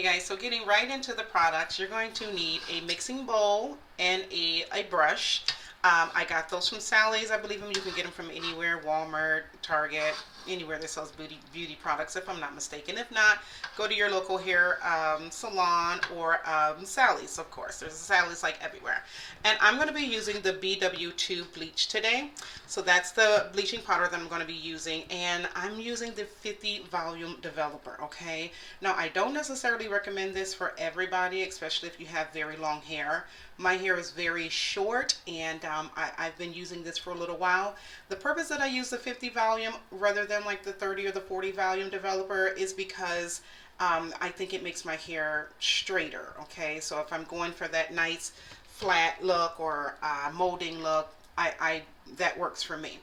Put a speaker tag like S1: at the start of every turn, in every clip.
S1: guys, so getting right into the products, you're going to need a mixing bowl and a brush. I got those from Sally's. I believe them. You can get them from anywhere, Walmart, Target, anywhere that sells beauty products, if I'm not mistaken. If not, go to your local hair salon or Sally's, of course. There's a Sally's like everywhere. And I'm going to be using the BW2 Bleach today. So that's the bleaching powder that I'm going to be using. And I'm using the 50 volume developer, okay? Now, I don't necessarily recommend this for everybody, especially if you have very long hair. My hair is very short, and I've been using this for a little while. The purpose that I use the 50 volume rather than like the 30 or the 40 volume developer is because I think it makes my hair straighter, okay? So if I'm going for that nice flat look or molding look, that works for me.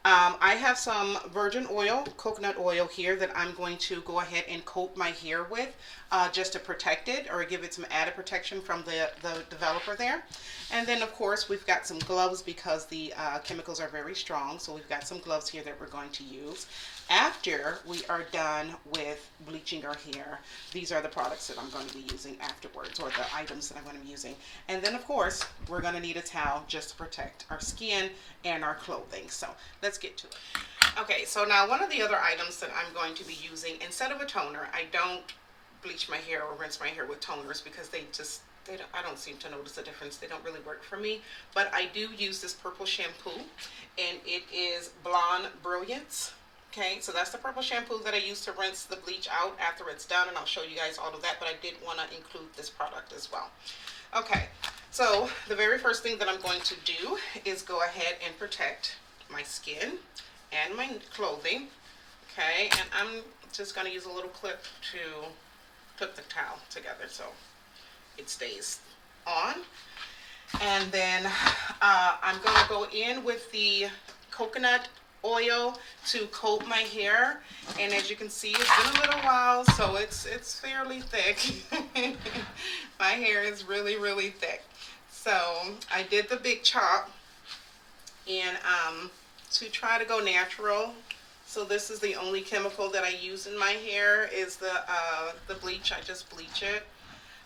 S1: I have some virgin oil, coconut oil here that I'm going to go ahead and coat my hair with just to protect it or give it some added protection from the developer there. And then of course we've got some gloves because the chemicals are very strong. So we've got some gloves here that we're going to use. After we are done with bleaching our hair, these are the products that I'm going to be using afterwards, or the items that I'm going to be using. And then of course we're going to need a towel just to protect our skin and our clothing. So let's get to it. Okay, so now one of the other items that I'm going to be using, instead of a toner, I don't bleach my hair or rinse my hair with toners because I don't seem to notice a difference. They don't really work for me. But I do use this purple shampoo, and it is Blonde Brilliance. Okay, so that's the purple shampoo that I use to rinse the bleach out after it's done, and I'll show you guys all of that, but I did want to include this product as well. Okay, so the very first thing that I'm going to do is go ahead and protect my skin and my clothing. Okay, and I'm just going to use a little clip to clip the towel together so it stays on. And then I'm going to go in with the coconut oil to coat my hair, and as you can see, it's been a little while, so it's fairly thick. My hair is really thick, so I did the big chop, and to try to go natural. So this is the only chemical that I use in my hair is the bleach. I just bleach it.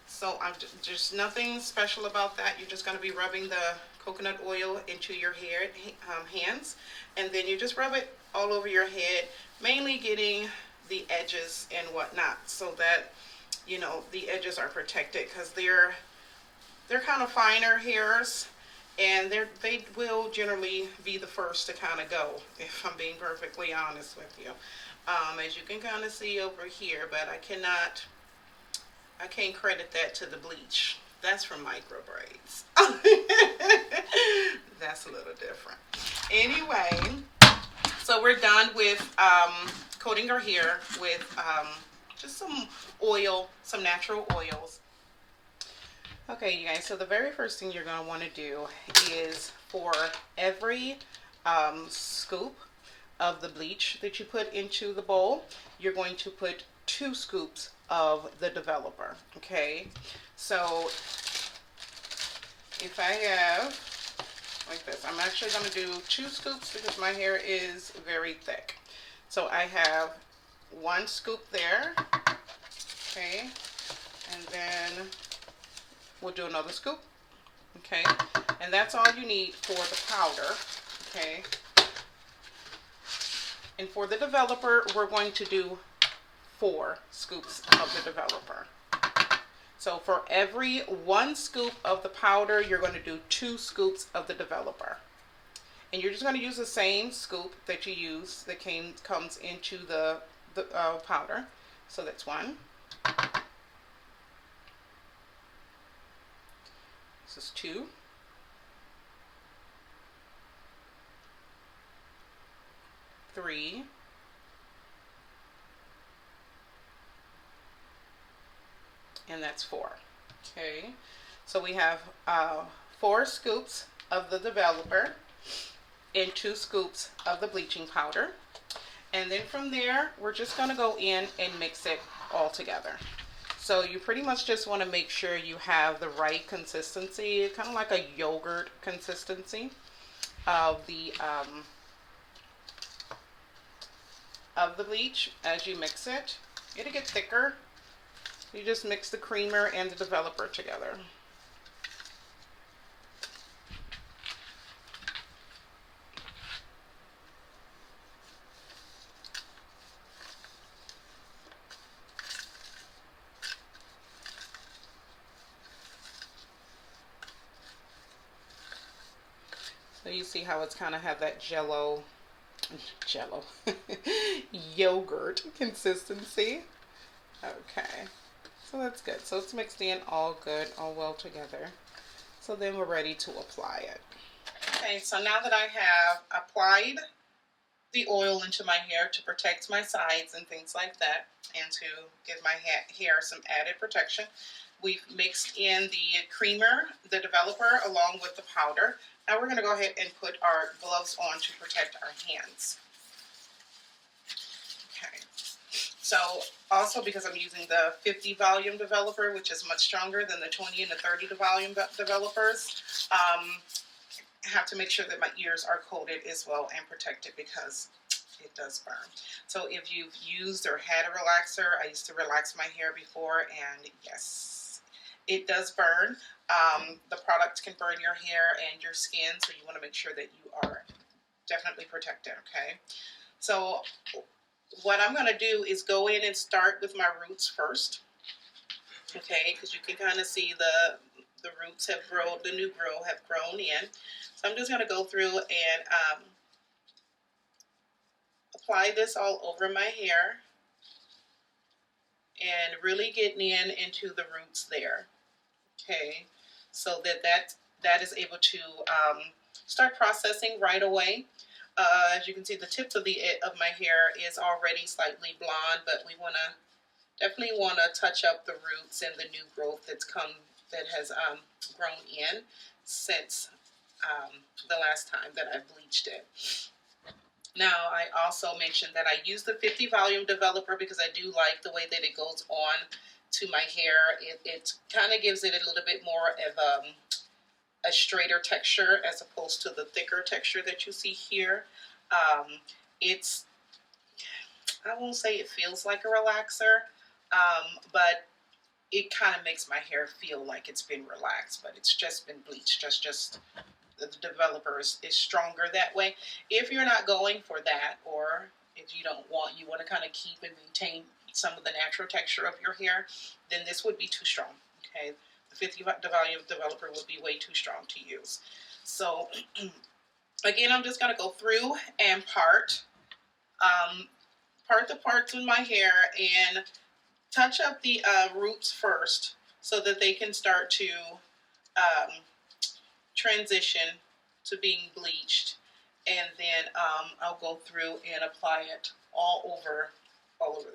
S1: So I'm just nothing special about that. You're just going to be rubbing the coconut oil into your hair, hands, and then you just rub it all over your head, mainly getting the edges and whatnot, so that you know the edges are protected, because they're kind of finer hairs, and they will generally be the first to kind of go, if I'm being perfectly honest with you. As you can kind of see over here, but I can't credit that to the bleach. That's from micro braids. That's a little different. Anyway, so we're done with coating our hair with just some oil, some natural oils. Okay, you guys, so the very first thing you're going to want to do is for every scoop of the bleach that you put into the bowl, you're going to put 2 scoops of the developer. Okay, so if I have like this, I'm actually going to do 2 scoops because my hair is very thick. So I have 1 scoop there, okay, and then we'll do another scoop, okay, and that's all you need for the powder, okay. And for the developer, we're going to do 4 scoops of the developer. So for every 1 scoop of the powder, you're going to do 2 scoops of the developer. And you're just going to use the same scoop that you use that comes into the powder. So that's 1. This is 2. 3. And that's 4. Okay, so we have 4 scoops of the developer and 2 scoops of the bleaching powder, and then from there we're just going to go in and mix it all together. So you pretty much just want to make sure you have the right consistency, kind of like a yogurt consistency of the bleach. As you mix it, it'll get thicker. You just mix the creamer and the developer together. So you see how it's kind of have that jello yogurt consistency. Okay, so that's good. So it's mixed in all good, all well together. So then we're ready to apply it. Okay, so now that I have applied the oil into my hair to protect my sides and things like that, and to give my hair some added protection, we've mixed in the creamer, the developer, along with the powder. Now we're going to go ahead and put our gloves on to protect our hands. Okay. So also, because I'm using the 50 volume developer, which is much stronger than the 20 and the 30 volume developers, I have to make sure that my ears are coated as well and protected because it does burn. So if you've used or had a relaxer, I used to relax my hair before, and yes, it does burn. The product can burn your hair and your skin, so you want to make sure that you are definitely protected, okay? So what I'm going to do is go in and start with my roots first, okay? Because you can kind of see the roots have grown, the new grow have grown in. So I'm just going to go through and apply this all over my hair and really getting into the roots there, okay? So that is able to start processing right away. As you can see, the tips of my hair is already slightly blonde, but we definitely want to touch up the roots and the new growth that has grown in since the last time that I bleached it. Now, I also mentioned that I use the 50 volume developer because I do like the way that it goes on to my hair. It kind of gives it a little bit more of a straighter texture as opposed to the thicker texture that you see here. I won't say it feels like a relaxer, but it kind of makes my hair feel like it's been relaxed, but it's just been bleached. Just the developer is stronger that way. If you're not going for that, or if you want to kind of keep and maintain some of the natural texture of your hair, then this would be too strong, okay? The 50 volume developer would be way too strong to use. So again, I'm just going to go through and part the parts in my hair and touch up the roots first so that they can start to transition to being bleached, and then I'll go through and apply it all over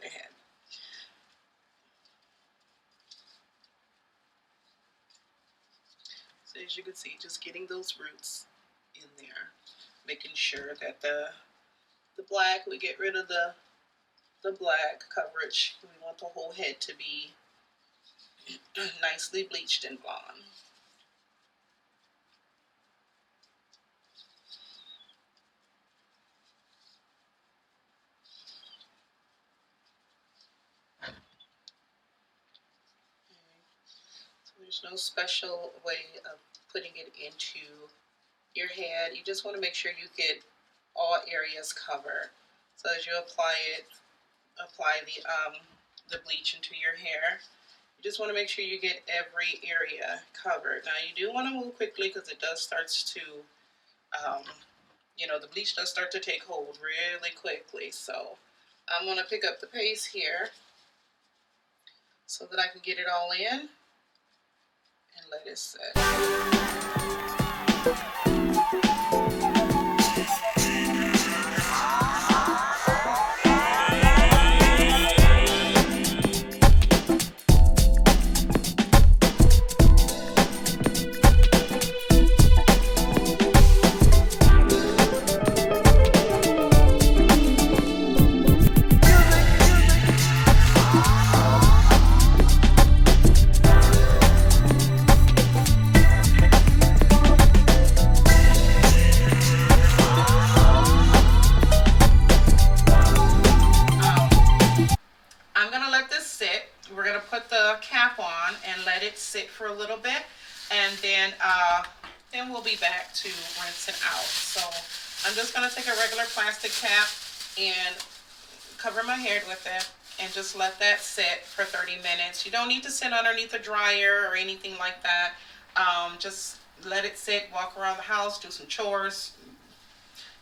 S1: the head. So as you can see, just getting those roots in there, making sure that the black, we get rid of the black coverage. We want the whole head to be nicely bleached and blonde. So there's no special way of putting it into your head. You just want to make sure you get all areas covered. So as you apply the bleach into your hair, you just want to make sure you get every area covered. Now you do want to move quickly because it does starts to, the bleach does start to take hold really quickly. So I'm going to pick up the pace here so that I can get it all in and let it set. bit, and then we'll be back to rinsing out. So I'm just gonna take a regular plastic cap and cover my hair with it and just let that sit for 30 minutes. You don't need to sit underneath a dryer or anything like that. Just let it sit, walk around the house, do some chores,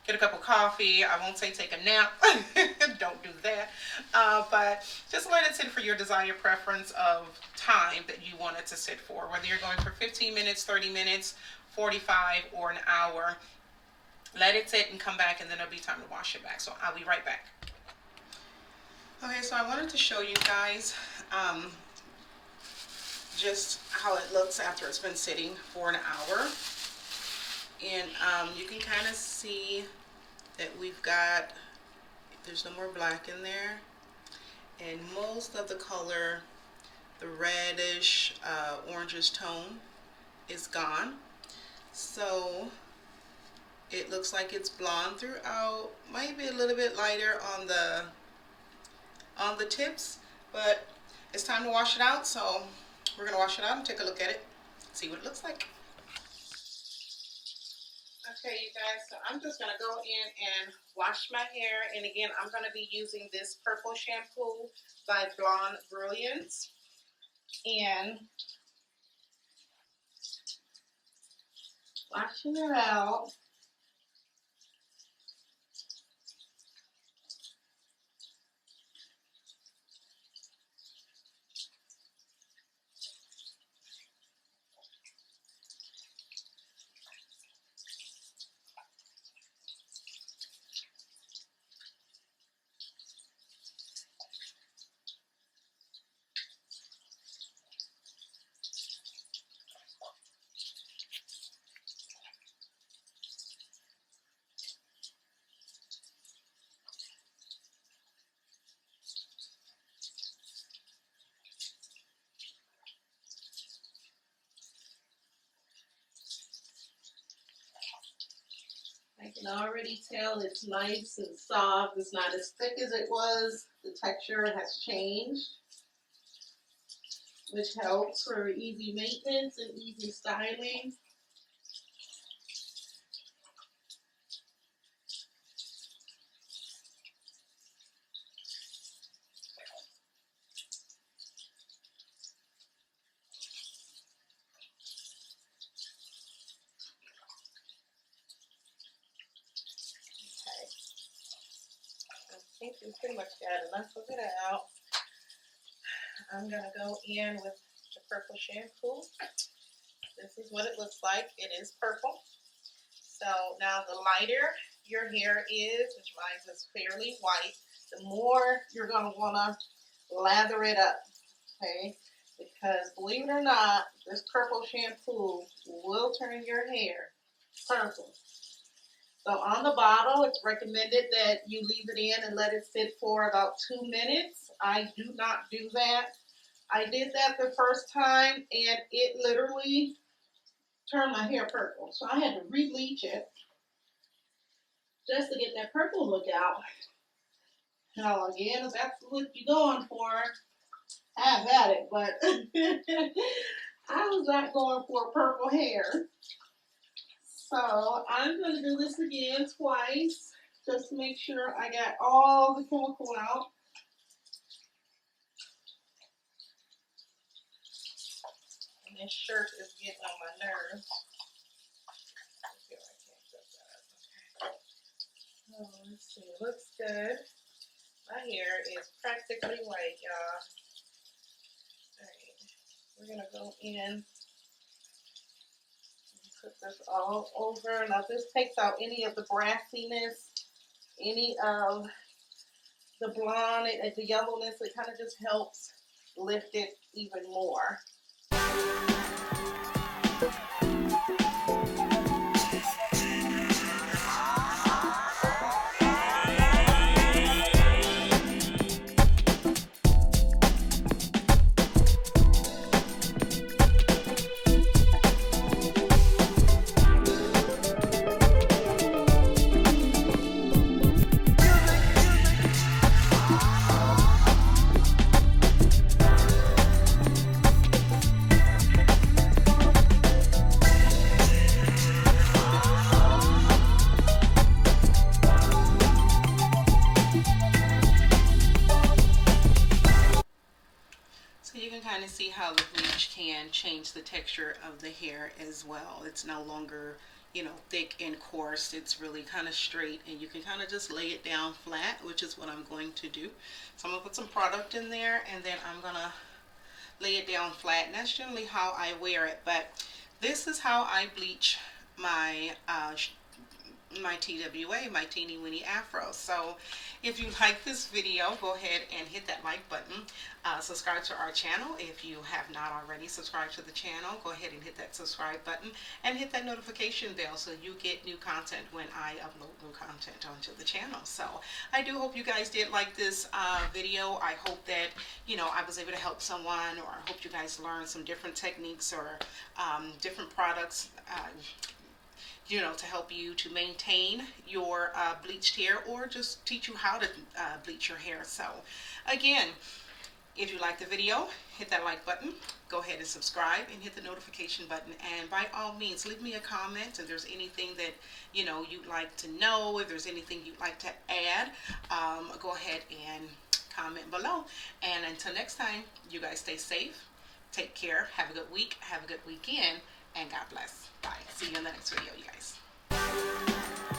S1: get a cup of coffee. I won't say take a nap. Don't do that. But just let it sit for your desired preference of time that you want it to sit for, whether you're going for 15 minutes, 30 minutes, 45, or an hour. Let it sit and come back, and then it'll be time to wash it back. So I'll be right back. Okay, so I wanted to show you guys just how it looks after it's been sitting for an hour. And you can kind of see that there's no more black in there. And most of the color, the reddish, orangish tone, is gone. So it looks like it's blonde throughout, might be a little bit lighter on the tips, but it's time to wash it out. So we're gonna wash it out and take a look at it, see what it looks like. Okay, you guys, so I'm just gonna go in and wash my hair, and again, I'm gonna be using this purple shampoo by Blonde Brilliance, and washing it out. I can already tell it's nice and soft. It's not as thick as it was. The texture has changed, which helps for easy maintenance and easy styling. I think we pretty much got enough of it out. I'm gonna go in with the purple shampoo. This is what it looks like. It is purple. So now the lighter your hair is, which mine is fairly white, the more you're gonna wanna lather it up, okay? Because believe it or not, this purple shampoo will turn your hair purple. So on the bottle, it's recommended that you leave it in and let it sit for about 2 minutes. I do not do that. I did that the first time, and it literally turned my hair purple. So I had to re-bleach it just to get that purple look out. Now again, if that's the look you're going for, have at it. But I was not going for purple hair. So I'm going to do this again twice, just to make sure I got all the chemical out. And this shirt is getting on my nerves. Oh, let's see, it looks good. My hair is practically white, y'all. Alright, we're going to go in. Put this all over. Now this takes out any of the brassiness, any of the blonde, the yellowness. It kind of just helps lift it even more. change the texture of the hair as well. It's no longer, you know, thick and coarse. It's really kind of straight, and you can kind of just lay it down flat, which is what I'm going to do. So I'm going to put some product in there, and then I'm going to lay it down flat, and that's generally how I wear it. But this is how I bleach my my TWA, my teeny weeny afro. So if you like this video, go ahead and hit that like button. Subscribe to our channel if you have not already. Subscribe to the channel. Go ahead and hit that subscribe button and hit that notification bell so you get new content when I upload new content onto the channel. So I do hope you guys did like this video. I hope that, you know, I was able to help someone, or I hope you guys learned some different techniques or different products, you know, to help you to maintain your bleached hair, or just teach you how to bleach your hair. So again, if you like the video, hit that like button, go ahead and subscribe and hit the notification button, and by all means leave me a comment if there's anything that, you know, you'd like to know. If there's anything you'd like to add, go ahead and comment below. And until next time, you guys stay safe, take care, have a good week, have a good weekend, and God bless. Bye. See you in the next video, you guys.